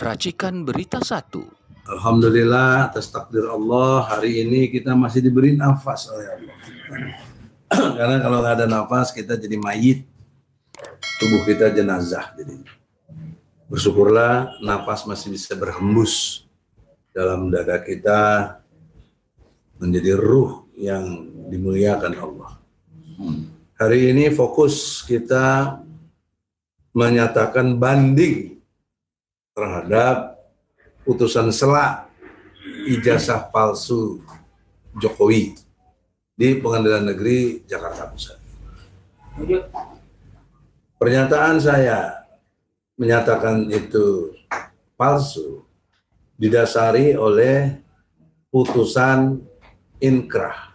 Racikan Berita 1. Alhamdulillah atas takdir Allah, hari ini kita masih diberi nafas oleh Allah. Karena kalau nggak ada nafas kita jadi mayit, tubuh kita jenazah. Jadi bersyukurlah nafas masih bisa berhembus dalam dada kita menjadi ruh yang dimuliakan Allah. Hari ini fokus kita menyatakan banding terhadap putusan sela ijazah palsu Jokowi di Pengadilan Negeri Jakarta Pusat. Pernyataan saya menyatakan itu palsu didasari oleh putusan inkrah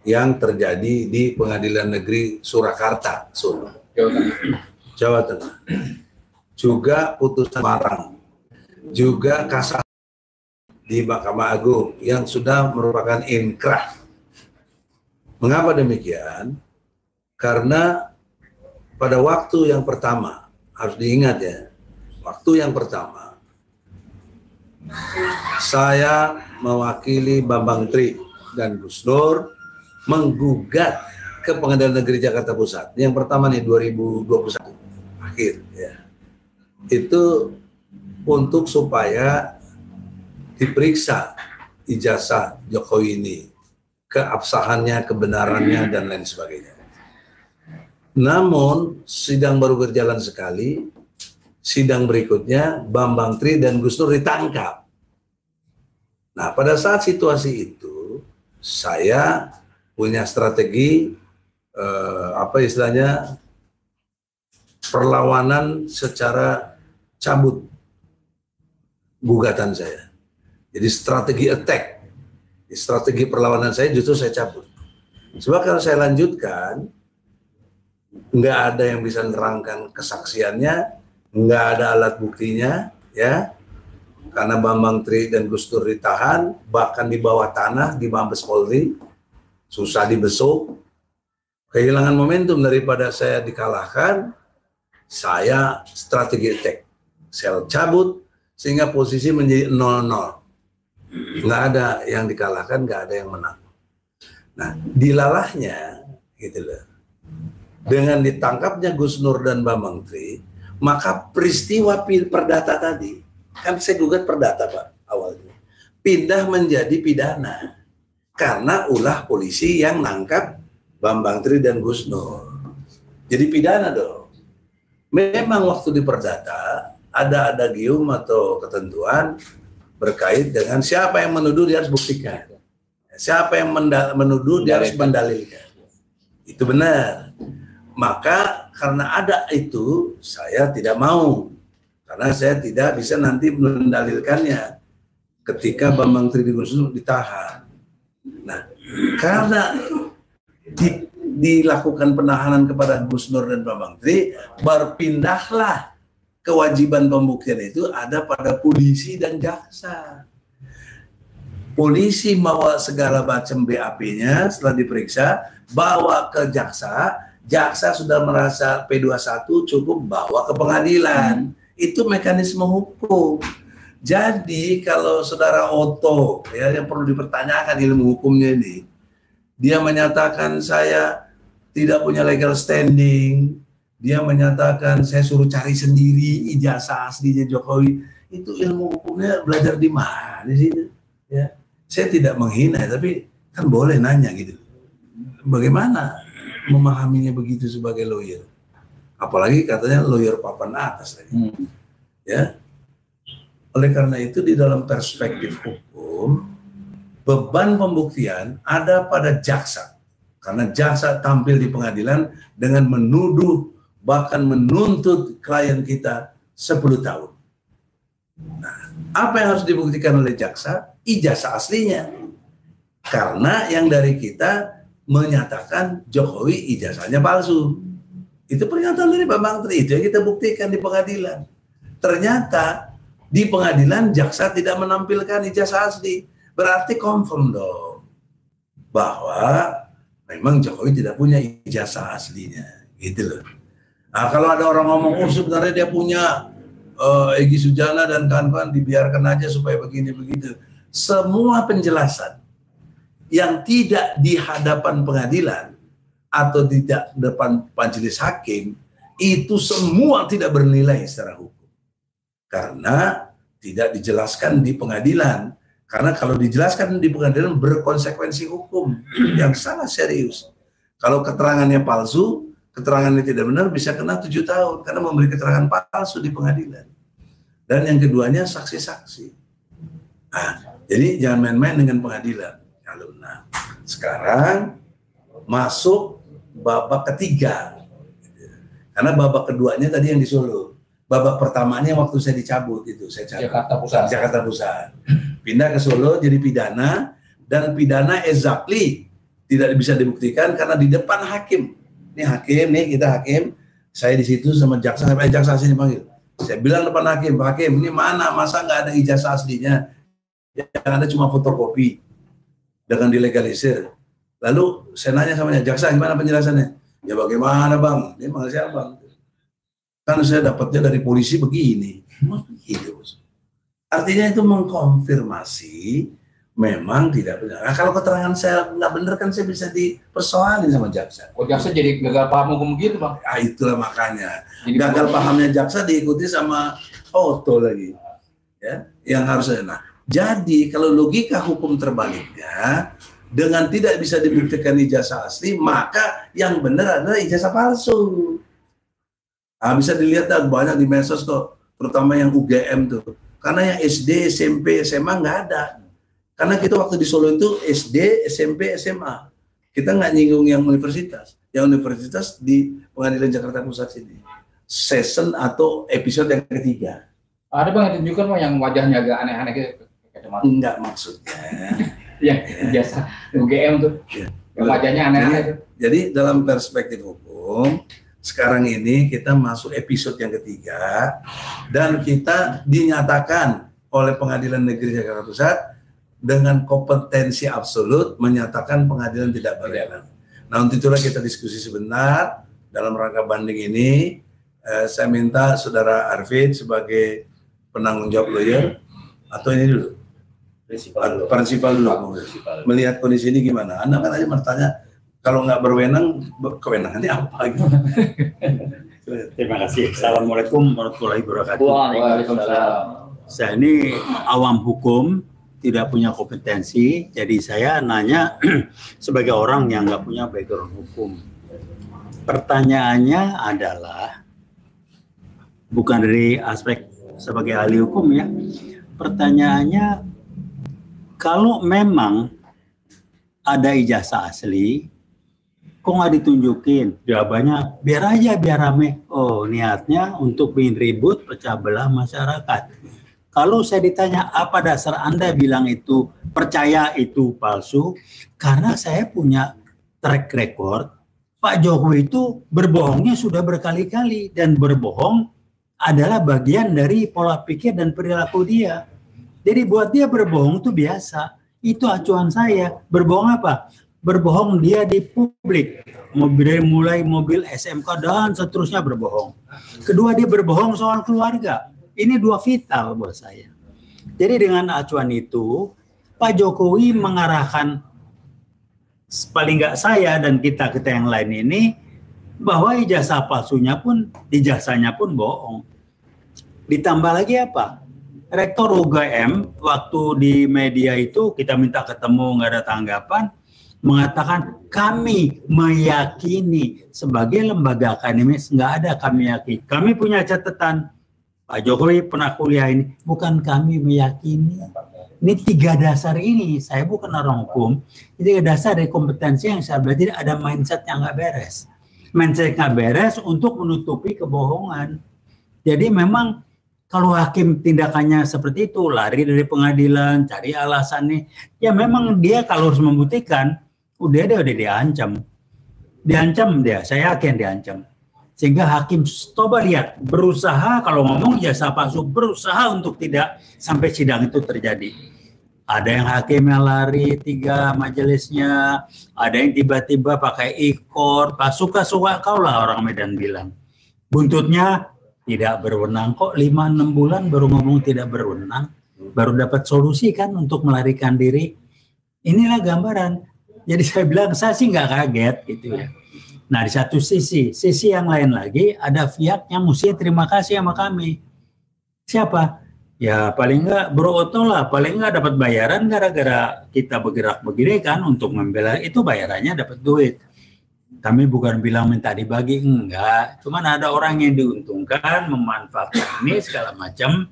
yang terjadi di Pengadilan Negeri Surakarta, Solo, Jawa Tengah. Juga putusan Marang, juga kasasi di Mahkamah Agung yang sudah merupakan inkrah. Mengapa demikian? Karena pada waktu yang pertama, harus diingat ya, waktu yang pertama saya mewakili Bambang Tri dan Gus Dur menggugat ke Pengadilan Negeri Jakarta Pusat. Yang pertama nih 2021 akhir ya. Itu untuk supaya diperiksa ijazah Jokowi ini, keabsahannya, kebenarannya, dan lain sebagainya. Namun, sidang baru berjalan sekali, sidang berikutnya, Bambang Tri dan Gus Dur ditangkap. Nah, pada saat situasi itu, saya punya strategi, perlawanan secara cabut gugatan saya. Jadi strategi attack, strategi perlawanan saya justru saya cabut. Sebab kalau saya lanjutkan, nggak ada yang bisa nerangkan kesaksiannya, nggak ada alat buktinya, ya. Karena Bambang Tri dan Gus Dur ditahan, bahkan di bawah tanah di Mabes Polri, susah dibesuk, kehilangan momentum daripada saya dikalahkan, saya strategi attack. Saya cabut sehingga posisi menjadi 0-0. Nggak ada yang dikalahkan, nggak ada yang menang. Nah, dilalahnya gitu loh. Dengan ditangkapnya Gus Nur dan Bambang Tri, maka peristiwa perdata tadi, kan saya gugat perdata Pak awalnya, pindah menjadi pidana karena ulah polisi yang nangkap Bambang Tri dan Gus Nur. Jadi pidana dong. Memang waktu di perdata ada adagium atau ketentuan berkait dengan siapa yang menuduh dia harus buktikan. Siapa yang menuduh dia harus mendalilkan. Itu benar. Maka karena ada itu saya tidak mau. Karena saya tidak bisa nanti mendalilkannya ketika Bambang Tri dan Gus Nur ditahan. Nah, karena dilakukan penahanan kepada Gus Nur dan Bambang Tri, berpindahlah kewajiban pembuktian itu ada pada polisi dan jaksa. Polisi bawa segala macam BAP-nya setelah diperiksa, bawa ke jaksa, jaksa sudah merasa P21 cukup bawa ke pengadilan. Itu mekanisme hukum. Jadi kalau saudara Otto, ya, yang perlu dipertanyakan ilmu hukumnya ini, dia menyatakan saya tidak punya legal standing, dia menyatakan saya suruh cari sendiri ijazah aslinya Jokowi, itu ilmu hukumnya belajar di mana sih? Ya, saya tidak menghina, tapi kan boleh nanya gitu. Bagaimana memahaminya begitu sebagai lawyer? Apalagi katanya lawyer papan atas lagi. Ya. Oleh karena itu di dalam perspektif hukum, beban pembuktian ada pada jaksa. Karena jaksa tampil di pengadilan dengan menuduh bahkan menuntut klien kita 10 tahun. Nah, apa yang harus dibuktikan oleh jaksa? Ijazah aslinya. Karena yang dari kita menyatakan Jokowi ijazahnya palsu. Itu pernyataan dari Bambang Tri, itu yang kita buktikan di pengadilan. Ternyata di pengadilan jaksa tidak menampilkan ijazah asli. Berarti confirm dong bahwa memang Jokowi tidak punya ijazah aslinya, gitu loh. Nah, kalau ada orang ngomong, oh sebenarnya dia punya Egy Sujana dan kawan-kawan dibiarkan aja supaya begini begitu. Semua penjelasan yang tidak di hadapan pengadilan atau tidak depan majelis hakim itu semua tidak bernilai secara hukum karena tidak dijelaskan di pengadilan. Karena kalau dijelaskan di pengadilan berkonsekuensi hukum yang sangat serius. Kalau keterangannya palsu, keterangannya tidak benar, bisa kena 7 tahun karena memberi keterangan palsu di pengadilan. Dan yang keduanya saksi-saksi. Nah, jadi jangan main-main dengan pengadilan. Nah, sekarang masuk babak ketiga. Karena babak keduanya tadi yang di Solo. Babak pertamanya waktu saya dicabut itu, saya cabut. Jakarta Pusat. Pindah ke Solo jadi pidana, dan pidana exactly tidak bisa dibuktikan karena di depan hakim. Ini hakim, nih kita hakim, saya di situ sama jaksa, sampai jaksa sini panggil. Saya bilang depan hakim, Pak Hakim, ini mana, masa nggak ada ijazah aslinya? Yang ada cuma fotokopi dengan dilegalisir. Lalu saya nanya sama jaksa, gimana penjelasannya? Ya bagaimana bang? Dia manggil saya bang. Kan saya dapatnya dari polisi begini. Gitu. Artinya itu mengkonfirmasi memang tidak benar. Nah, kalau keterangan saya nggak benar kan saya bisa dipersoalin sama jaksa. Oh, jaksa jadi gagal paham hukum gitu bang? Ah, itulah makanya. Jadi gagal pahamnya jaksa diikuti sama foto lagi. Ya, yang harusnya. Nah, jadi kalau logika hukum terbaliknya, dengan tidak bisa dibuktikan ijazah asli, maka yang benar adalah ijazah palsu. Nah, bisa dilihat banyak di medsos kok, terutama yang UGM tuh. Karena yang SD, SMP, SMA nggak ada. Karena kita waktu di Solo itu SD, SMP, SMA. Kita nggak nyinggung yang universitas. Yang universitas di Pengadilan Jakarta Pusat sini. Season atau episode yang ketiga. Ada bang yang tunjukkan bang yang wajahnya agak aneh-aneh gitu? Enggak maksudnya. Yang biasa UGM tuh. Ya. Yang wajahnya aneh-aneh. Jadi dalam perspektif hukum, sekarang ini kita masuk episode yang ketiga dan kita dinyatakan oleh Pengadilan Negeri Jakarta Pusat dengan kompetensi absolut menyatakan pengadilan tidak berwenang. Nah, untuk itulah kita diskusi sebentar dalam rangka banding ini. Saya minta Saudara Arvid sebagai penanggung jawab lawyer atau ini dulu prinsipal dulu. Melihat kondisi ini gimana? Anda kan aja bertanya, kalau nggak berwenang, kewenangannya apa gitu? Terima kasih. Assalamualaikum warahmatullahi wabarakatuh. Waalaikumsalam. Saya ini awam hukum, tidak punya kompetensi, jadi saya nanya sebagai orang yang nggak punya background hukum. Pertanyaannya adalah, bukan dari aspek sebagai ahli hukum ya, pertanyaannya, kalau memang ada ijazah asli, kok nggak ditunjukin? Jawabannya biar aja, biar rame. Oh, niatnya untuk bikin ribut, pecah belah masyarakat. Kalau saya ditanya apa dasar Anda bilang itu percaya itu palsu, karena saya punya track record Pak Jokowi itu berbohongnya sudah berkali-kali, dan berbohong adalah bagian dari pola pikir dan perilaku dia. Jadi buat dia berbohong itu biasa. Itu acuan saya. Berbohong apa? Berbohong dia di publik, mulai mobil SMK dan seterusnya berbohong. Kedua, dia berbohong soal keluarga. Ini dua vital buat saya. Jadi dengan acuan itu, Pak Jokowi mengarahkan paling nggak saya dan kita yang lain ini bahwa ijazah palsunya pun, ijazahnya pun bohong. Ditambah lagi apa? Rektor UGM waktu di media itu kita minta ketemu, nggak ada tanggapan, mengatakan kami meyakini sebagai lembaga akademis nggak ada kami yakini. Kami punya catatan Pak Jokowi pernah kuliah ini, bukan kami meyakini. Ini tiga dasar ini, saya bukan orang hukum, ini tiga dasar dari kompetensi yang saya belajar, ada mindset yang nggak beres. Mindset nggak beres untuk menutupi kebohongan. Jadi memang kalau hakim tindakannya seperti itu, lari dari pengadilan, cari alasan nih, ya memang dia kalau harus membuktikan, udah diancam. Diancam dia, saya yakin diancam. Sehingga hakim coba lihat, berusaha kalau ngomong jasa palsu, berusaha untuk tidak sampai sidang itu terjadi. Ada yang hakimnya lari 3 majelisnya, ada yang tiba-tiba pakai ikor, suka-suka kau lah orang Medan bilang. Buntutnya tidak berwenang. Kok 5-6 bulan baru ngomong tidak berwenang, baru dapat solusi kan untuk melarikan diri. Inilah gambaran. Jadi saya bilang, saya sih nggak kaget gitu ya. Nah di satu sisi yang lain lagi ada pihak yang mesti terima kasih sama kami. Siapa? Ya paling nggak Bro Otto lah, paling nggak dapat bayaran gara-gara kita bergerak begini kan untuk membela itu, bayarannya dapat duit. Kami bukan bilang minta dibagi, enggak. Cuman ada orang yang diuntungkan, memanfaatkan ini segala macam.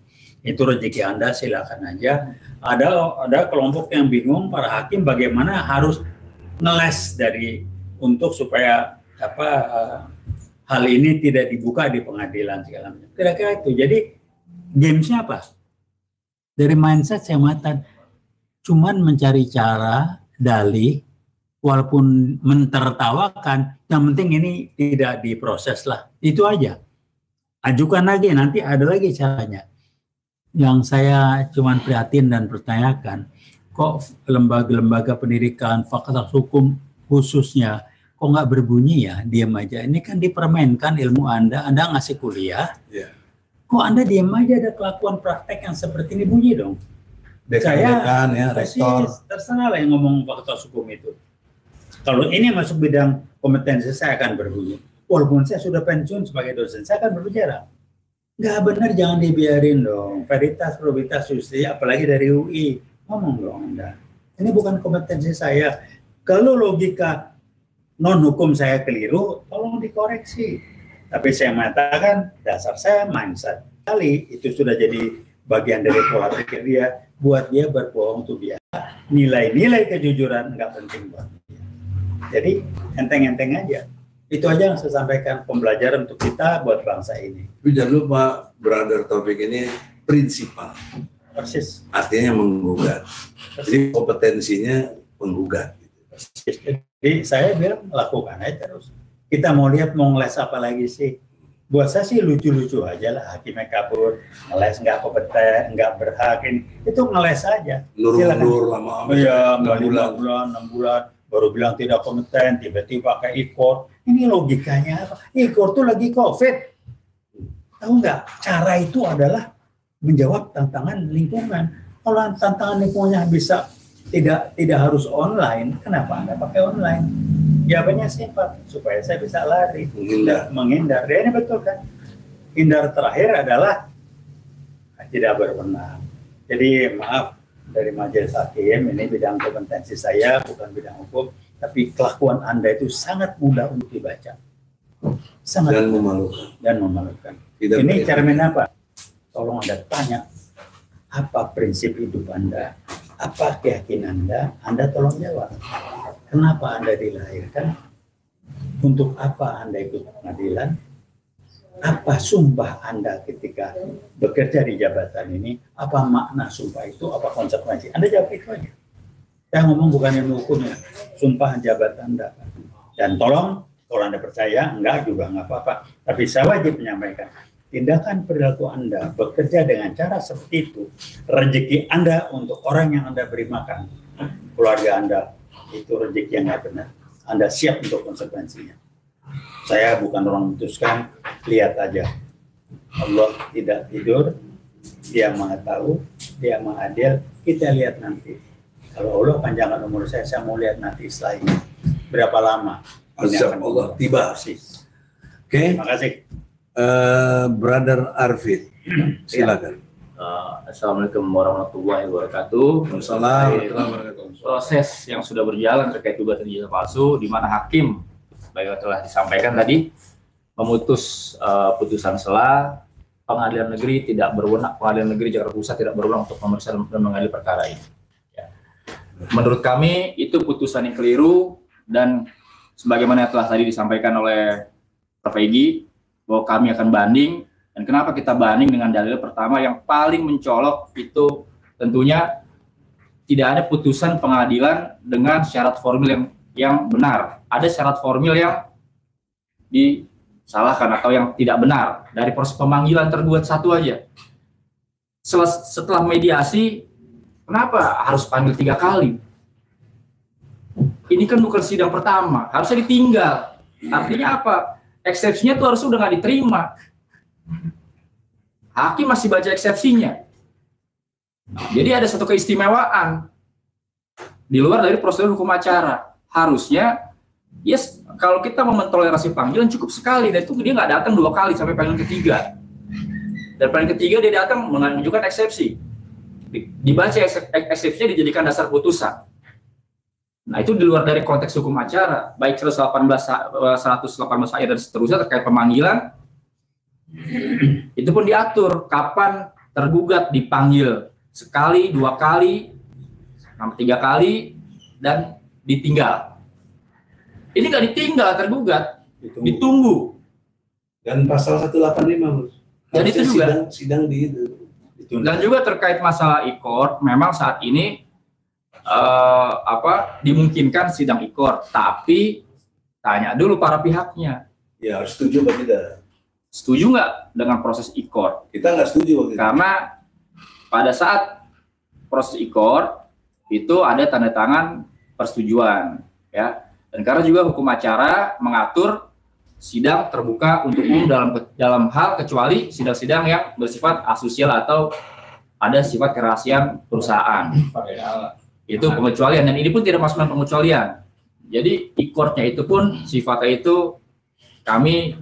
Itu rezeki Anda, silakan aja. Ada kelompok yang bingung, para hakim bagaimana harus ngeles untuk supaya hal ini tidak dibuka di pengadilan segala macam. Kira-kira itu. Jadi gamesnya apa? Dari mindset saya mengatakan cuman mencari cara, dalih, walaupun mentertawakan, yang penting ini tidak diproses lah. Itu aja. Ajukan lagi, nanti ada lagi caranya. Yang saya cuman prihatin dan pertanyakan, kok lembaga-lembaga pendidikan, fakultas hukum khususnya, kok nggak berbunyi ya, diam aja. Ini kan dipermainkan ilmu Anda ngasih kuliah, kok Anda diam aja, ada kelakuan praktek yang seperti ini, bunyi dong. Dekan ya, rektor. Terserah lah yang ngomong fakultas hukum itu. Kalau ini masuk bidang kompetensi, saya akan berbunyi. Walaupun saya sudah pensiun sebagai dosen, saya akan berbicara. Nggak benar, jangan dibiarin dong. Veritas, probitas, justisi, apalagi dari UI. Ngomong dong Anda. Ini bukan kompetensi saya. Kalau logika non-hukum saya keliru, tolong dikoreksi. Tapi saya mengatakan, dasar saya mindset. Kali itu sudah jadi bagian dari pola pikir dia, buat dia berbohong tuh biasa. Nilai-nilai kejujuran nggak penting buat dia. Jadi enteng-enteng aja. Itu aja yang saya sampaikan, pembelajaran untuk kita buat bangsa ini. Tapi jangan lupa, Brother Taufik ini prinsipal. Persis. Artinya menggugat. Jadi kompetensinya menggugat. Jadi saya bilang lakukan aja terus. Kita mau lihat mau ngeles apa lagi sih? Buat saya sih lucu-lucu aja lah, hakimnya kabur, ngeles nggak kompeten, nggak berhak, itu ngeles aja. Lur lama. Iya, 5 bulan, 6 bulan, baru bilang tidak kompeten, tiba-tiba pakai ikor. Ini logikanya apa? Ikor tuh lagi COVID. Tahu nggak? Cara itu adalah menjawab tantangan lingkungan. Kalau tantangan lingkungannya bisa tidak harus online, kenapa Anda pakai online? Jawabannya simpel, supaya saya bisa lari, menghindar. Dan ini betul kan? Hindar terakhir adalah tidak berwenang. Jadi maaf dari majelis hakim, ini bidang kompetensi saya, bukan bidang hukum, tapi kelakuan Anda itu sangat mudah untuk dibaca. Sangat dan memalukan. Dan memalukan. Tidak ini cermin apa? Tolong Anda tanya, apa prinsip hidup Anda? Apa keyakinan Anda? Anda tolong jawab. Kenapa Anda dilahirkan? Untuk apa Anda ikut pengadilan? Apa sumpah Anda ketika bekerja di jabatan ini? Apa makna sumpah itu? Apa konsekuensi? Anda jawab itu aja. Saya ngomong bukan ilmu hukumnya, sumpah jabatan Anda. Dan tolong, kalau Anda percaya, enggak juga enggak apa-apa. Tapi saya wajib menyampaikan, tindakan perilaku Anda bekerja dengan cara seperti itu, rezeki Anda untuk orang yang Anda beri makan, keluarga Anda, itu rezeki yang nggak benar. Anda siap untuk konsekuensinya. Saya bukan orang memutuskan, lihat aja. Allah tidak tidur, Dia Maha Tahu, Dia Maha Adil. Kita lihat nanti. Kalau Allah panjangkan umur saya mau lihat nanti setelah ini berapa lama. Azab Allah tiba. Oke. Terima kasih. Brother Arvid, silakan. Assalamualaikum warahmatullahi wabarakatuh. Proses yang sudah berjalan terkait gugatan ijazah palsu, di mana hakim, baik telah disampaikan tadi, memutus putusan sela, pengadilan negeri tidak berwenang, pengadilan negeri Jakarta Pusat tidak berwenang untuk memeriksa dan mengadili perkara ini. Ya. Menurut kami itu putusan yang keliru, dan sebagaimana yang telah tadi disampaikan oleh Prof. Egy, bahwa kami akan banding. Dan kenapa kita banding dengan dalil pertama yang paling mencolok itu tentunya tidak ada putusan pengadilan dengan syarat formil yang benar. Ada syarat formil yang disalahkan atau yang tidak benar. Dari proses pemanggilan tergugat satu aja. Setelah mediasi, kenapa harus panggil 3 kali? Ini kan bukan sidang pertama, harusnya ditinggal. Artinya apa? Eksepsinya tuh harusnya udah nggak diterima. hakim masih baca eksepsinya. Jadi ada satu keistimewaan di luar dari prosedur hukum acara. Harusnya, yes, kalau kita mau mentoleransi panggilan cukup sekali, dan itu dia nggak datang 2 kali sampai panggilan ketiga. Dan panggilan ketiga dia datang menunjukkan eksepsi. Dibaca eksepsinya dijadikan dasar putusan. Nah, itu di luar dari konteks hukum acara, baik 118 ayat dan seterusnya terkait pemanggilan, itu pun diatur kapan tergugat dipanggil sekali, 2 kali, sampai 3 kali, dan ditinggal. Ini nggak ditinggal tergugat, ditunggu. Dan pasal 185, Dan itu juga sidang di itu. Dan juga terkait masalah e-court, memang saat ini dimungkinkan sidang e-court, tapi tanya dulu para pihaknya. Ya, harus setuju apa tidak? Setuju nggak dengan proses e-court? Kita nggak setuju waktu itu. Karena pada saat proses e-court itu ada tanda tangan persetujuan, ya. Dan karena juga hukum acara mengatur sidang terbuka untuk umum dalam hal kecuali sidang-sidang yang bersifat asosial atau ada sifat kerahasiaan perusahaan. Itu pengecualian, dan ini pun tidak masuk dalam pengecualian. Jadi e-court-nya itu pun sifatnya itu kami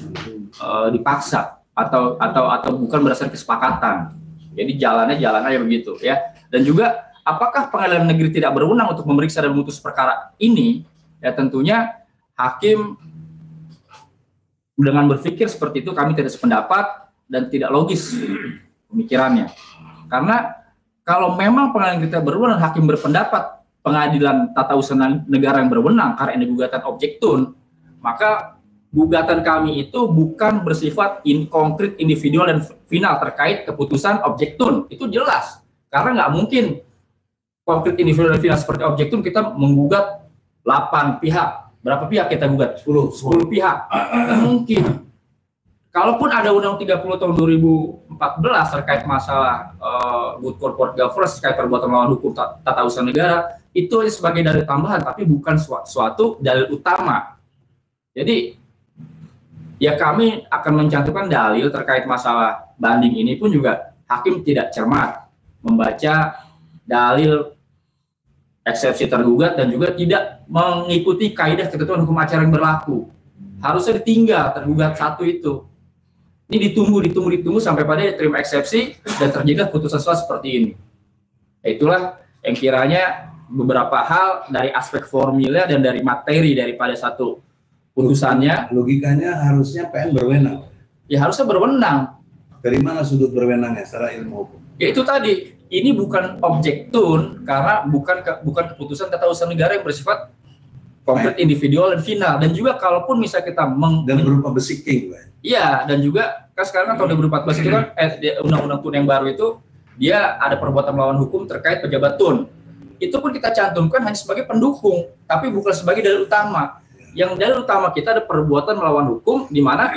dipaksa atau bukan berdasarkan kesepakatan. Jadi jalannya begitu, ya. Dan juga apakah pengadilan negeri tidak berwenang untuk memeriksa dan memutus perkara ini? Ya tentunya hakim dengan berpikir seperti itu kami tidak sependapat dan tidak logis pemikirannya. Karena kalau memang pengadilan kita berwenang, hakim berpendapat pengadilan tata usaha negara yang berwenang karena ini gugatan objektun, maka gugatan kami itu bukan bersifat konkret, individual, dan final terkait keputusan objektun. Itu jelas. Karena nggak mungkin konkret, individual, dan final seperti objektun kita menggugat 8 pihak. Berapa pihak kita gugat? 10 pihak. Nggak mungkin. Kalaupun ada Undang-Undang 30 tahun 2014 terkait masalah good corporate governance terkait perbuatan melawan hukum tata usaha negara, itu hanya sebagai dalil tambahan, tapi bukan suatu dalil utama. Jadi, ya kami akan mencantumkan dalil terkait masalah banding ini pun juga hakim tidak cermat membaca dalil eksepsi tergugat dan juga tidak mengikuti kaidah ketentuan hukum acara yang berlaku. Harusnya ditinggal tergugat satu itu. Ini ditunggu sampai pada diterima eksepsi dan terjadi putusan seperti ini. Itulah yang kiranya beberapa hal dari aspek formilnya dan dari materi daripada satu putusannya. Logikanya harusnya PN berwenang. Ya harusnya berwenang. Dari mana sudut berwenangnya secara ilmu hukum? Ya itu tadi. Ini bukan objektun karena bukan keputusan tata usaha negara yang bersifat konkret, individual, dan final. Dan juga kalaupun misalnya kita dan berupa besiking, iya, dan juga kan sekarang kan tahun 2014 itu kan undang-undang TUN yang baru itu dia ada perbuatan melawan hukum terkait pejabat TUN. Itu pun kita cantumkan hanya sebagai pendukung, tapi bukan sebagai dalil utama. Yang dalil utama kita ada perbuatan melawan hukum, di mana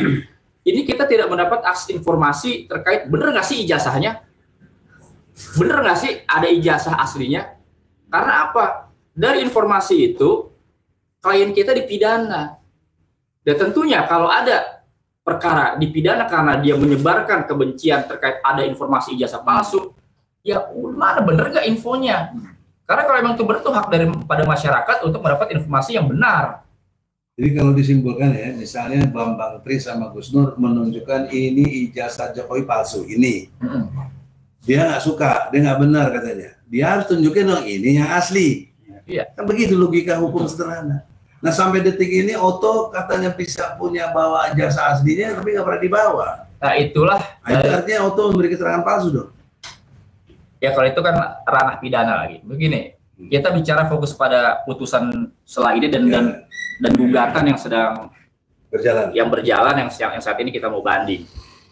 ini kita tidak mendapat akses informasi terkait bener nggak sih ijazahnya. Bener nggak sih ada ijazah aslinya? Karena apa? Dari informasi itu, klien kita dipidana. Dan tentunya kalau ada perkara dipidana karena dia menyebarkan kebencian terkait ada informasi ijazah palsu, ya mana bener nggak infonya? Karena kalau memang itu benar, itu hak daripada masyarakat untuk mendapat informasi yang benar. Jadi kalau disimpulkan ya, misalnya Bambang Tri sama Gus Nur menunjukkan ini ijazah Jokowi palsu, ini. Dia nggak suka, dia nggak benar katanya. Dia harus tunjukin dong ini yang asli. Iya. Kan begitu logika hukum sederhana. Nah sampai detik ini Oto katanya bisa punya bawa ijazah aslinya, tapi nggak pernah dibawa. Nah itulah. Nah, itu artinya Oto memberi keterangan palsu dong. Ya kalau itu kan ranah pidana lagi. Begini, kita bicara fokus pada putusan setelah ini dan gugatan yang sedang berjalan yang saat ini kita mau banding.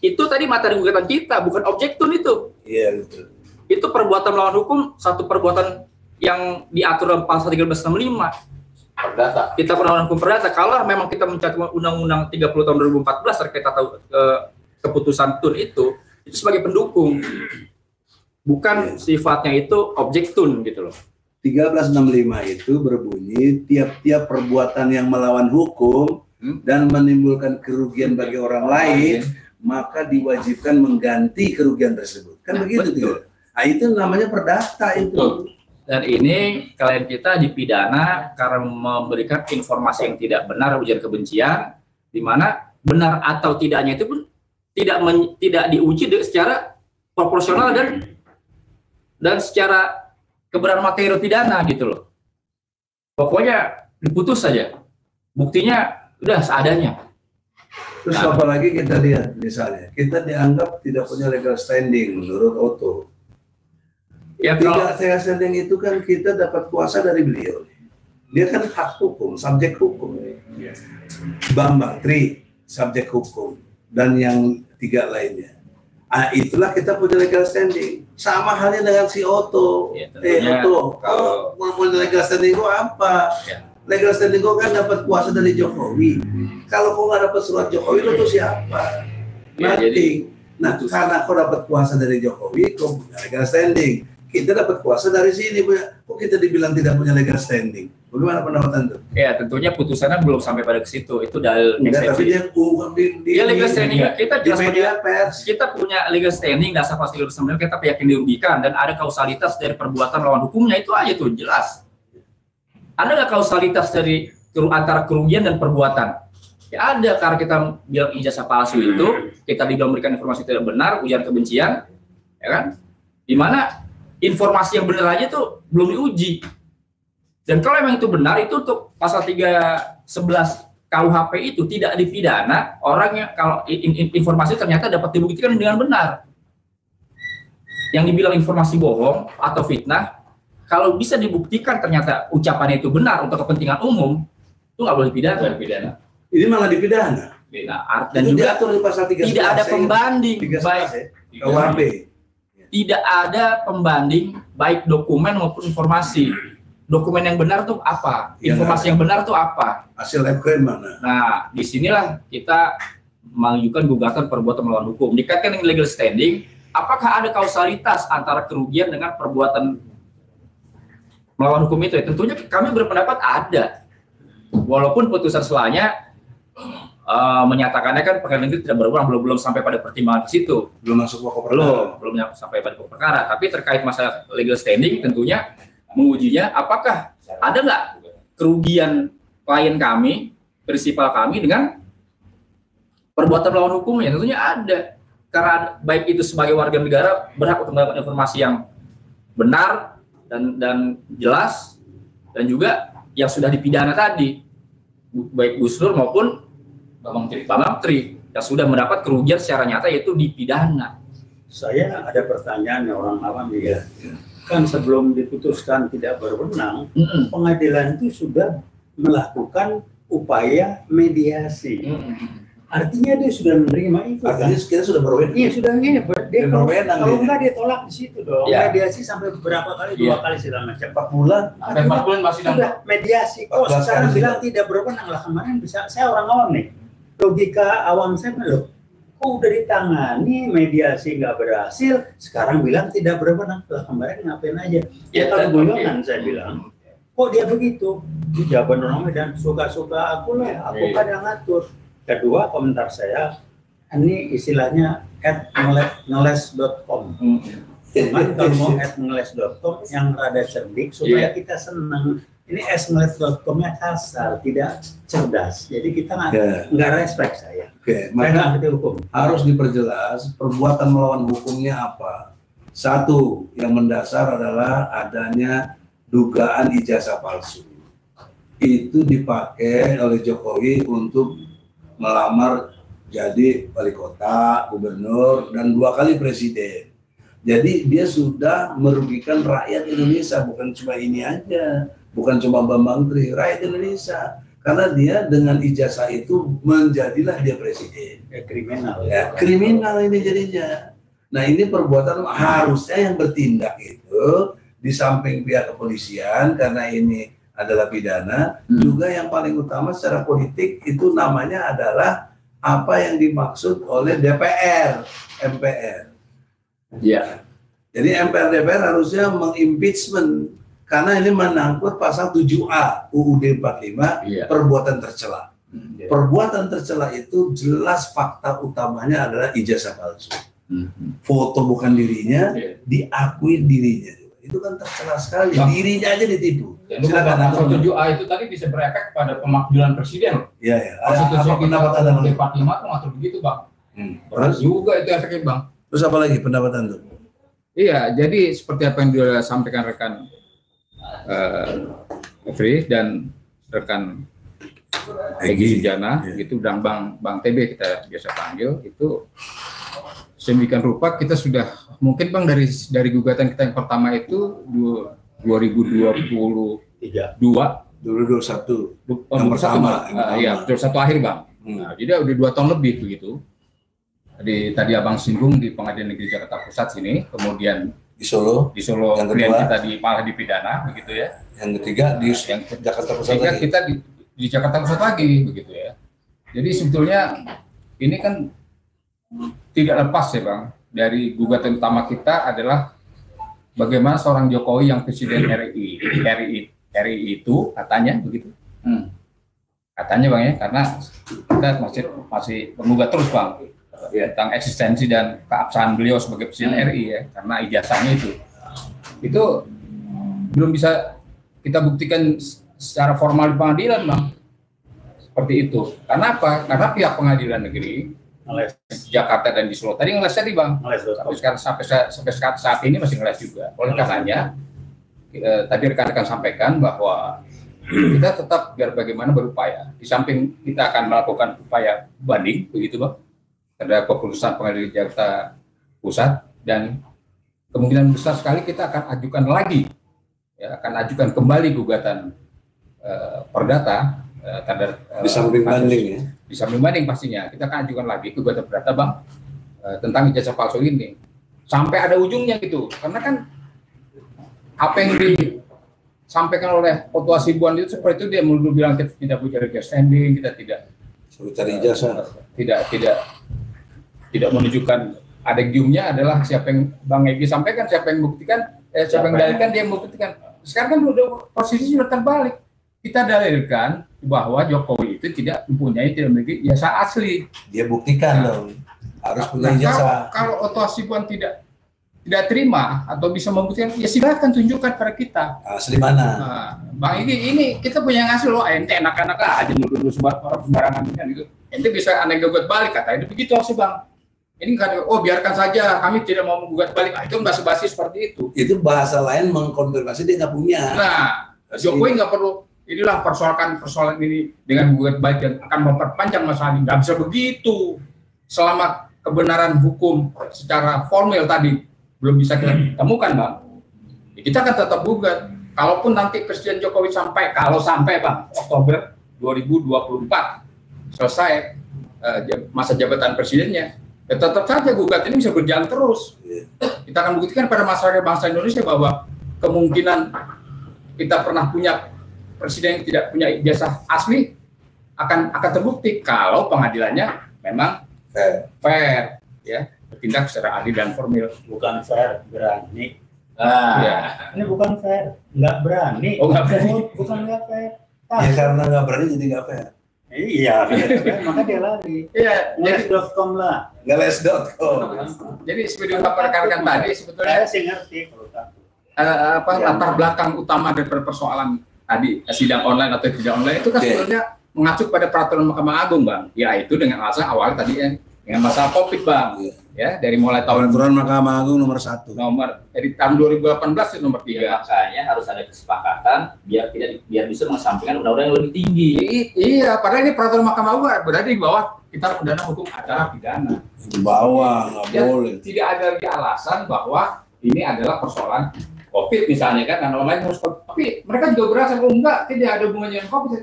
Itu tadi materi gugatan kita, bukan objektun itu. Iya, betul. Itu perbuatan melawan hukum, satu perbuatan yang diatur dalam pasal 1365. Perdata. Kita perbuatan hukum perdata. Kalau memang kita mencatat Undang-Undang 30 tahun 2014 terkait keputusan TUN itu sebagai pendukung. Bukan sifatnya itu objektun gitu loh. 1365 itu berbunyi tiap-tiap perbuatan yang melawan hukum dan menimbulkan kerugian bagi orang lain maka diwajibkan mengganti kerugian tersebut. Kan begitu tidak? Nah, itu namanya perdata itu. Betul. Dan ini klien kita dipidana karena memberikan informasi yang tidak benar, ujaran kebencian, di mana benar atau tidaknya itu pun tidak diuji secara proporsional dan secara kebenaran materi pidana gitu loh. Pokoknya diputus saja. Buktinya udah seadanya. Terus apalagi kita lihat misalnya, kita dianggap tidak punya legal standing menurut Otto. Ya, Tidak legal standing itu kan kita dapat kuasa dari beliau. Dia kan hak hukum, subjek hukum. Bambang Tri, subjek hukum, dan yang 3 lainnya. Ah, itulah kita punya legal standing. Sama halnya dengan si Otto. Ya, Otto, kalau punya legal standing kok apa? Ya. Legal standing kok kan dapat kuasa dari Jokowi. Kalau kau nggak dapat surat Jokowi, lo tuh siapa? Ya, Nothing. Nah, karena kau dapat kuasa dari Jokowi, kau punya legal standing. Kita dapat kuasa dari sini, punya. Kok kita dibilang tidak punya legal standing? Bagaimana pendapat Anda? Ya, tentunya putusannya belum sampai pada ke situ. Itu dalil Enggak, tapi eksepsi. dia Legal standing kita di jelas media pers. kita punya legal standing, dasar pasti sebenarnya kita yakin dirugikan dan ada kausalitas dari perbuatan lawan hukumnya, itu aja tuh jelas. Ada nggak kausalitas dari antara kerugian dan perbuatan? Ya ada, karena kita bilang ijazah palsu itu, kita dibilang memberikan informasi tidak benar, ujaran kebencian, ya kan? Dimana informasi yang benar aja tuh belum diuji. Dan kalau memang itu benar, itu untuk pasal 311 KUHP itu tidak dipidana orang yang kalau informasi ternyata dapat dibuktikan dengan benar. Yang dibilang informasi bohong atau fitnah, kalau bisa dibuktikan ternyata ucapannya itu benar untuk kepentingan umum, itu nggak boleh dipidana. Ini malah dipidana. Dan Itu juga diatur di pasal 311. tidak ada pembanding, 311, baik KUHP. tidak ada pembanding baik dokumen maupun informasi. Dokumen yang benar tuh apa? Informasi yang benar tuh apa? Hasil lab crime mana? Nah, disinilah kita mengajukan gugatan perbuatan melawan hukum. Dikaitkan dengan legal standing, apakah ada kausalitas antara kerugian dengan perbuatan melawan hukum itu? Ya, tentunya kami berpendapat ada. Walaupun putusan selanya menyatakannya kan pengadilan negeri tidak berwenang, belum sampai pada pertimbangan ke situ. Belum masuk pokok perkara. Belum sampai pada pokok perkara. Tapi terkait masalah legal standing, tentunya mengujinya apakah ada nggak kerugian klien kami, prinsipal kami dengan perbuatan melawan hukumnya? Tentunya ada. Karena baik itu sebagai warga negara berhak untuk mendapatkan informasi yang benar dan jelas, dan juga yang sudah dipidana tadi, baik Gus Nur maupun Bambang Tri yang sudah mendapat kerugian secara nyata, yaitu dipidana. Saya ada pertanyaan yang orang awam ya. Kan sebelum diputuskan tidak berwenang, pengadilan itu sudah melakukan upaya mediasi. Artinya dia sudah menerima itu. Artinya kita sudah berwenang. Iya sudah ini. Dia kalau enggak dia tolak di situ dong. Ya. Mediasi sampai berapa kali? 2 kali segala macam. 4 bulan. Sampai 4 bulan masih Sudah mediasi. Oh sekarang bilang tidak berwenang lah, kemarin bisa. Saya orang awam nih. Logika awam saya loh. Kok udah ditangani, mediasi nggak berhasil, sekarang bilang tidak berwenang. Lah kemarin ngapain aja? Ya kalau guyonan saya bilang. Kok dia begitu? Itu jawaban orang Medan, suka-suka aku lah, aku kadang ngatur. Kedua komentar saya, ini istilahnya @ngeles.com. Cuman kalau mau @ngeles.com yang rada cerdik supaya kita senang. Ini @ngeles.com-nya kasar, tidak cerdas. Jadi kita nggak respect saya. Maka harus diperjelas perbuatan melawan hukumnya apa. Satu yang mendasar adalah adanya dugaan ijazah palsu. Itu dipakai oleh Jokowi untuk melamar jadi wali kota, gubernur, dan 2 kali presiden. Jadi dia sudah merugikan rakyat Indonesia, bukan cuma ini aja, bukan cuma Bambang Tri, rakyat Indonesia. Karena dia dengan ijazah itu menjadilah dia presiden. Kriminal. Ya, kriminal ini jadinya. Nah ini perbuatan harusnya yang bertindak itu di samping pihak kepolisian, karena ini adalah pidana, juga yang paling utama secara politik itu namanya adalah apa yang dimaksud oleh DPR, MPR. Ya. Jadi MPR DPR harusnya mengimpeachment karena ini menangkut pasal 7A UUD 45 perbuatan tercela. Perbuatan tercela itu jelas fakta utamanya adalah ijazah palsu. Foto bukan dirinya, diakui dirinya. Itu kan tercela sekali. Dirinya aja ditipu. Silakan. Pasal 7A itu tadi bisa berefek pada pemakzulan presiden. Iya, ya. Apa pendapat Anda? 45 tuh ngatur begitu, Bang. Berat juga itu efeknya, Bang. Terus apa lagi pendapatan tuh? Iya, jadi seperti apa yang disampaikan rekan Efri dan rekan Egy Sujana, gitu, dan Bang TB kita biasa panggil, itu sedemikian rupa kita sudah mungkin Bang dari gugatan kita yang pertama itu 2022 yang pertama ya 21 akhir Bang. Nah, jadi udah 2 tahun lebih begitu. Tadi Abang singgung di Pengadilan Negeri Jakarta Pusat sini, kemudian di Solo yang kedua kita malah dipidana begitu ya. Yang ketiga di Jakarta Pusat lagi. Kita di Jakarta Pusat lagi begitu ya. Jadi sebetulnya ini kan tidak lepas ya Bang, dari gugatan utama kita adalah bagaimana seorang Jokowi yang presiden RI itu katanya begitu. Katanya Bang ya, karena kita masih menggugat terus Bang tentang eksistensi dan keabsahan beliau sebagai presiden RI ya, karena ijazahnya itu belum bisa kita buktikan secara formal di pengadilan Bang. Seperti itu. Karena apa? Karena pihak pengadilan negeri Jakarta dan di Solo tadi ngeles tadi Bang. Sampai saat ini masih ngeles juga. Oleh karenanya tadi rekan-rekan sampaikan bahwa kita tetap biar bagaimana berupaya. Di samping kita akan melakukan upaya banding begitu Bang terhadap keputusan Pengadilan Jakarta Pusat, dan kemungkinan besar sekali kita akan ajukan lagi akan ajukan kembali gugatan perdata di samping banding ya. Di samping banding pastinya kita akan ajukan lagi gugatan perdata Bang tentang ijazah palsu ini sampai ada ujungnya gitu, karena kan apa yang disampaikan oleh Ketua Sibuan itu seperti itu, dia melulu bilang kita tidak punya legal standing, kita tidak cari ijazah, tidak menunjukkan adegiumnya adalah siapa yang Bang Egy sampaikan, siapa yang membuktikan, siapa yang dalilkan, dia membuktikan. Sekarang kan udah posisi sudah terbalik. Kita dalilkan bahwa Jokowi itu tidak memiliki ijazah asli. Dia buktikan dong, harus punya ijazah. Kalau Ketua Sibuan tidak terima atau bisa membuktikan, ya silakan tunjukkan pada kita. Asli mana? Nah, Bang ini kita punya yang asli loh, ente enak-enak aja nuduh sembarangan gitu. Ente bisa aneh gugat balik, kata itu begitu sih Bang. Ini kan, biarkan saja, kami tidak mau menggugat balik. Itu basa-basi seperti itu. Itu bahasa lain mengkonfirmasi dia nggak punya. Nah, Jokowi nggak perlu, inilah persoalan ini dengan menggugat balik dan akan memperpanjang masalah ini. Nggak bisa begitu. Selama kebenaran hukum secara formal tadi belum bisa kita temukan Bang, kita akan tetap gugat. Kalaupun nanti Presiden Jokowi kalau sampai Bang, Oktober 2024 selesai masa jabatan presidennya, ya tetap saja gugat ini bisa berjalan terus. Kita akan buktikan pada masyarakat bangsa Indonesia bahwa kemungkinan kita pernah punya presiden yang tidak punya ijazah asli akan terbukti kalau pengadilannya memang fair ya, bertindak secara adil dan formil. Bukan fair, berani. Ini bukan fair, nggak berani. Nggak berani. Bukan nggak fair. Ya karena nggak berani jadi nggak fair. Iya, maka dia lari. Iya, ngeles.com lah. Ngeles.com. Jadi seperti yang rekan-rekan tadi sebetulnya saya sih ngerti kalau latar belakang utama dari persoalan tadi sidang online atau tidak online itu kan sebenarnya mengacu pada peraturan Mahkamah Agung Bang, yaitu dengan alasan awal tadi dengan masalah COVID Bang. Ya, dari mulai peraturan Mahkamah Agung nomor 1. Dari tahun 2018 itu nomor 3. Ya, makanya harus ada kesepakatan biar bisa mengesampingkan undang-undang yang lebih tinggi. Iya, padahal ini peraturan Mahkamah Agung berada di bawah kita pidana hukum acara pidana. Di bawah nggak boleh. Tidak ada lagi alasan bahwa ini adalah persoalan COVID misalnya kan, karena online harus COVID. Tapi mereka juga berasa enggak, tidak ada hubungannya dengan COVID.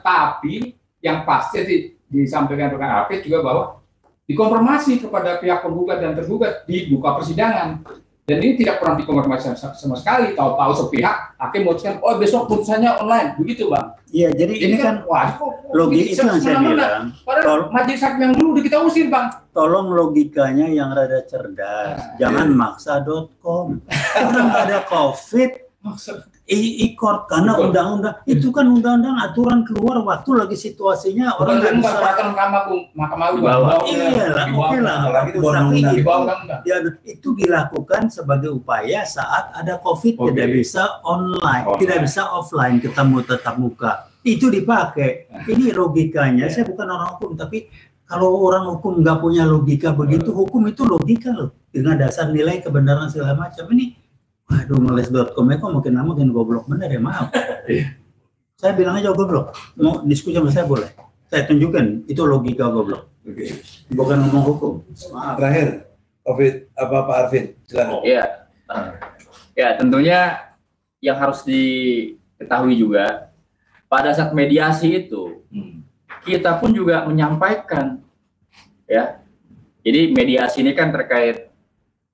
Tapi yang pasti disampaikan rekan Alfred juga bahwa dikonfirmasi kepada pihak penggugat dan tergugat di muka persidangan, dan ini tidak pernah dikonfirmasi sama sekali. Tahu-tahu sepihak hakim memutuskan besok putusannya online, begitu Bang. Iya, jadi ini kan logik itu yang saya bilang. Padahal majelis hakim yang dulu kita usir Bang. Tolong logikanya yang rada cerdas, jangan maksa.com. Karena nggak ada COVID, Ikut karena undang-undang itu kan undang-undang aturan keluar waktu lagi situasinya orang nggak bisa. Mahkamah Agung. Iya lah, oke lah. Tapi itu dilakukan sebagai upaya saat ada COVID, tidak bisa online, tidak bisa offline, ketemu tetap muka. Itu dipakai. Ini logikanya. Saya bukan orang hukum, tapi kalau orang hukum nggak punya logika begitu, hukum itu logika loh, dengan dasar nilai kebenaran segala macam. Ini waduh, ngeles.com kok makin lama makin goblok bener ya, maaf. Saya bilang aja goblok. Mau diskusi sama saya boleh. Saya tunjukkan itu logika goblok. Bukan ngomong hukum. Maaf. Terakhir, Pak Arvin, silakan. Iya. Ya, tentunya yang harus diketahui juga pada saat mediasi itu kita pun juga menyampaikan, ya. Jadi mediasi ini kan terkait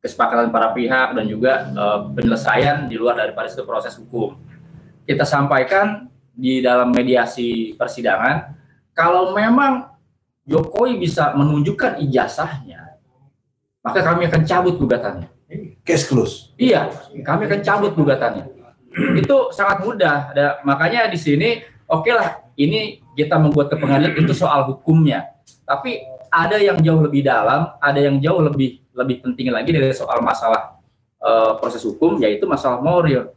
kesepakatan para pihak dan juga penyelesaian di luar daripada itu proses hukum. Kita sampaikan di dalam mediasi persidangan, kalau memang Jokowi bisa menunjukkan ijazahnya, maka kami akan cabut gugatannya. Case close. Iya, kami akan cabut gugatannya. Itu sangat mudah. Makanya di sini, oke lah, ini kita membuat ke pengadilan itu soal hukumnya. Tapi ada yang jauh lebih dalam, ada yang jauh lebih penting lagi dari soal masalah proses hukum, yaitu masalah moral.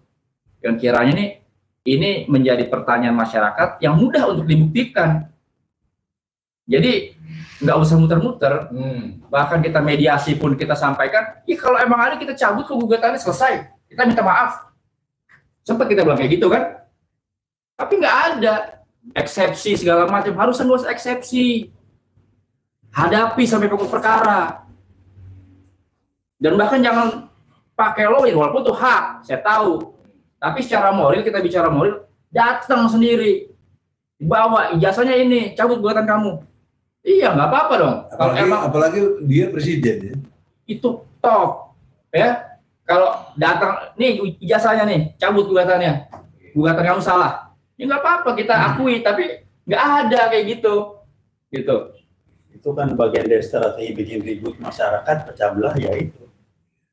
Yang kiranya ini menjadi pertanyaan masyarakat yang mudah untuk dibuktikan. Jadi nggak usah muter-muter. Bahkan kita mediasi pun kita sampaikan, kalau emang ada kita cabut ke gugatannya, selesai. Kita minta maaf. Sempat kita bilang kayak gitu kan? Tapi nggak ada eksepsi segala macam. Harusnya nggak usah eksepsi. Hadapi sampai pokok perkara. Dan bahkan jangan pakai lawyer, walaupun itu hak, saya tahu. Tapi secara moral, kita bicara moral, datang sendiri. Bawa ijazahnya ini, cabut gugatan kamu. Iya, nggak apa-apa dong. Apalagi dia presiden ya. Itu top. Ya. Kalau datang, nih ijazahnya nih, cabut gugatannya. Gugatan kamu salah. Ya nggak apa-apa, kita akui. Tapi nggak ada kayak gitu. Gitu. Itu kan bagian dari strategi bikin ribut masyarakat, pecah belah ya itu.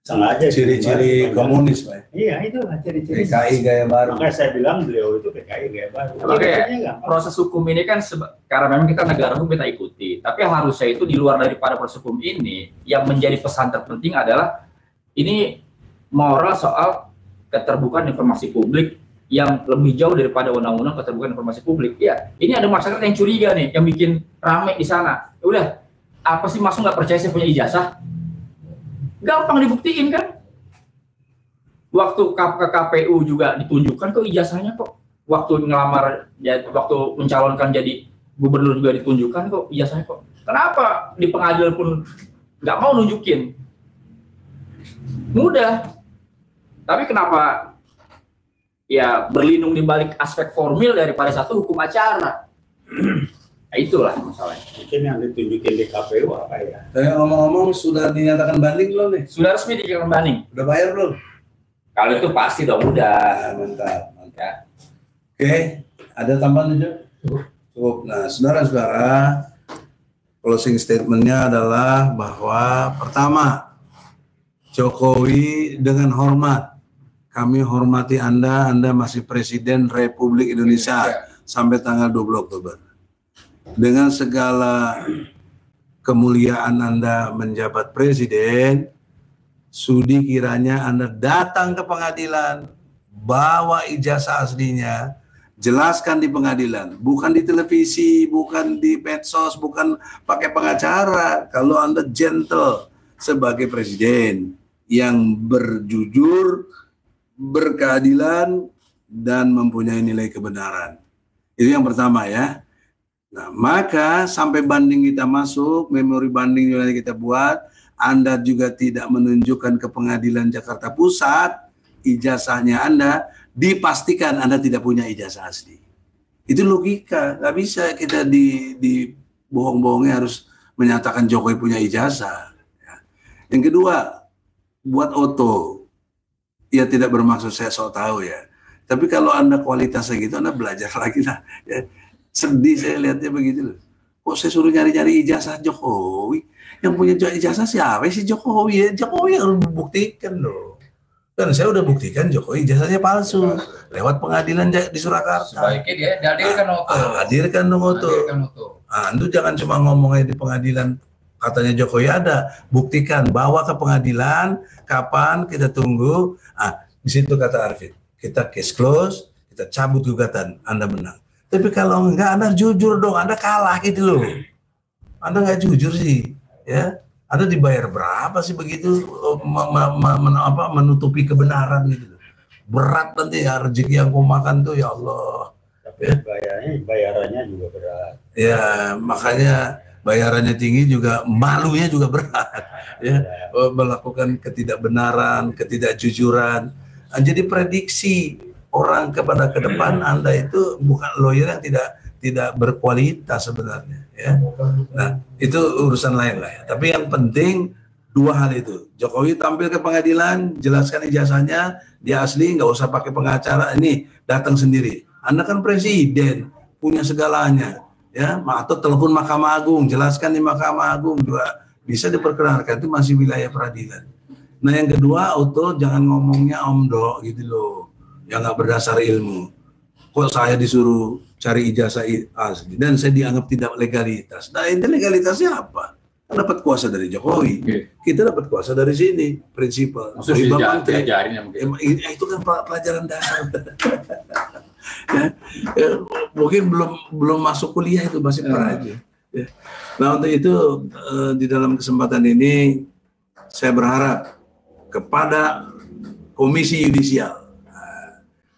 Sengaja ciri-ciri komunis, Pak. Iya, itu ciri-ciri PKI gaya baru. Makanya saya bilang beliau itu PKI gaya baru. Oke, proses hukum ini kan karena memang kita negara hukum kita ikuti, tapi harusnya itu di luar daripada proses hukum ini yang menjadi pesan terpenting adalah ini moral soal keterbukaan informasi publik yang lebih jauh daripada undang-undang keterbukaan informasi publik. Ya, ini ada masyarakat yang curiga nih, yang bikin rame di sana. Ya udah, apa sih masuk nggak percaya saya punya ijazah? Gampang dibuktiin kan? Waktu ke KPU juga ditunjukkan kok ijazahnya kok. Waktu ngelamar, waktu mencalonkan jadi gubernur juga ditunjukkan kok ijazahnya kok. Kenapa di pengadilan pun nggak mau nunjukin? Mudah. Tapi kenapa ya berlindung di balik aspek formil daripada satu hukum acara? Nah, itulah masalahnya. Mungkin yang ditunjukin di KPU apa ya? Ngomong-ngomong, sudah dinyatakan banding belum nih? Sudah resmi dinyatakan banding. Udah bayar belum? Kalau itu pasti dong, udah. Mantap. Oke, ada tambahan aja? Cukup. Nah, saudara-saudara, closing statement-nya adalah bahwa pertama, Jokowi dengan hormat, kami hormati Anda masih Presiden Republik Indonesia sampai tanggal 20 Oktober. Dengan segala kemuliaan Anda menjabat presiden, sudi kiranya Anda datang ke pengadilan, bawa ijazah aslinya, jelaskan di pengadilan, bukan di televisi, bukan di medsos, bukan pakai pengacara. Kalau Anda gentle sebagai presiden yang berjujur, berkeadilan, dan mempunyai nilai kebenaran. Itu yang pertama ya. Nah, maka sampai banding kita masuk, memori banding yang kita buat, Anda juga tidak menunjukkan ke pengadilan Jakarta Pusat ijazahnya Anda, dipastikan Anda tidak punya ijazah asli. Itu logika, nggak bisa kita di bohong-bohongnya harus menyatakan Jokowi punya ijazah. Yang kedua, buat Oto, ya tidak bermaksud saya sok tahu ya. Tapi kalau Anda kualitasnya gitu, Anda belajar lagi lah. Ya. Sedih saya lihatnya begitu loh. Kok saya suruh nyari-nyari ijazah Jokowi? Yang punya ijazah siapa sih Jokowi? Ya, Jokowi harus membuktikan loh. Dan saya udah buktikan Jokowi ijazahnya palsu lewat pengadilan di Surakarta. Sebaiknya dia hadirkan Oto. Hadirkan dong Oto. Itu jangan cuma ngomongnya di pengadilan, katanya Jokowi ada, buktikan, bawa ke pengadilan, kapan kita tunggu. Di situ kata Arifin, kita case close, kita cabut gugatan, Anda menang. Tapi kalau enggak, Anda jujur dong, Anda kalah gitu loh. Anda nggak jujur sih, ya. Anda dibayar berapa sih begitu menutupi kebenaran gitu. Berat nanti ya rezeki yang kau makan tuh, ya Allah. Tapi bayarannya juga berat. Ya, makanya bayarannya tinggi juga, malunya juga berat. Ya, melakukan ketidakbenaran, ketidakjujuran. Jadi prediksi orang kepada ke depan Anda itu bukan lawyer yang tidak berkualitas sebenarnya, ya. Nah, itu urusan lain lah ya. Tapi yang penting dua hal itu. Jokowi tampil ke pengadilan, jelaskan ijazahnya, dia asli, nggak usah pakai pengacara, ini datang sendiri. Anda kan presiden, punya segalanya, ya. Atau telepon Mahkamah Agung, jelaskan di Mahkamah Agung juga bisa diperkenalkan, itu masih wilayah peradilan. Nah, yang kedua, Oto jangan ngomongnya omdo gitu loh, yang nggak berdasar ilmu. Kok saya disuruh cari ijazah asli dan saya dianggap tidak legalitas. Nah, ini legalitasnya apa? Dapat kuasa dari Jokowi, kita dapat kuasa dari sini, prinsipal. Itu kan pelajaran dasar. Mungkin belum masuk kuliah, itu masih praja. Nah, untuk itu di dalam kesempatan ini saya berharap kepada Komisi Yudisial.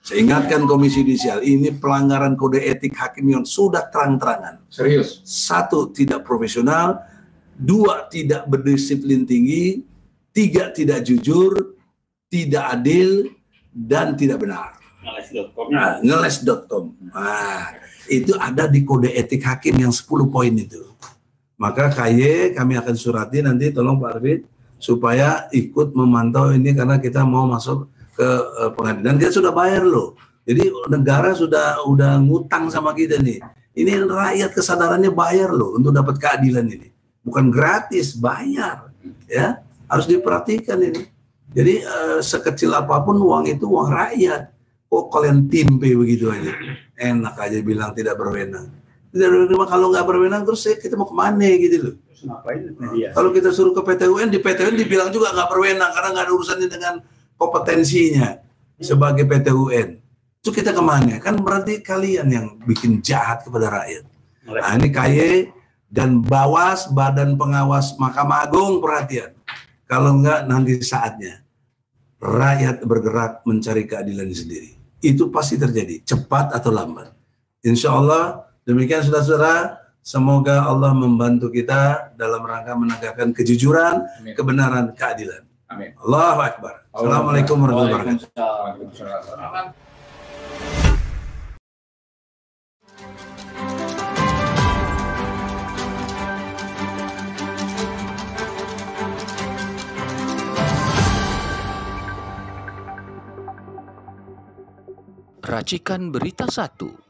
Saya ingatkan Komisi Yudisial, ini pelanggaran kode etik hakim yang sudah terang-terangan. Serius. 1, tidak profesional. 2, tidak berdisiplin tinggi. 3, tidak jujur, tidak adil, dan tidak benar. Ngeles.com. Nah, itu ada di kode etik hakim yang 10 poin itu. Maka KY kami akan surati nanti, tolong Pak Arifin, supaya ikut memantau ini karena kita mau masuk ke pengadilan. Dia sudah bayar loh. Jadi negara udah ngutang sama kita nih. Ini rakyat kesadarannya bayar loh untuk dapat keadilan ini. Bukan gratis, bayar. Ya, harus diperhatikan ini. Jadi sekecil apapun uang itu uang rakyat. Kok kalian timpe begitu aja? Enak aja bilang tidak berwenang. Tidak berwenang, kalau nggak berwenang terus kita mau kemana gitu loh. Kalau kita suruh ke PT UN, di PT UN dibilang juga nggak berwenang karena nggak ada urusannya dengan kompetensinya sebagai PT UN. Itu kita kemana? Kan berarti kalian yang bikin jahat kepada rakyat. Nah, ini KY dan Bawas, Badan Pengawas Mahkamah Agung, perhatian. Kalau enggak nanti saatnya rakyat bergerak mencari keadilan sendiri. Itu pasti terjadi, cepat atau lambat. Insya Allah, demikian saudara-saudara. Semoga Allah membantu kita dalam rangka menegakkan kejujuran, kebenaran, keadilan. Amin. Allahu Akbar. Assalamualaikum warahmatullahi wabarakatuh. Racikan Berita 1.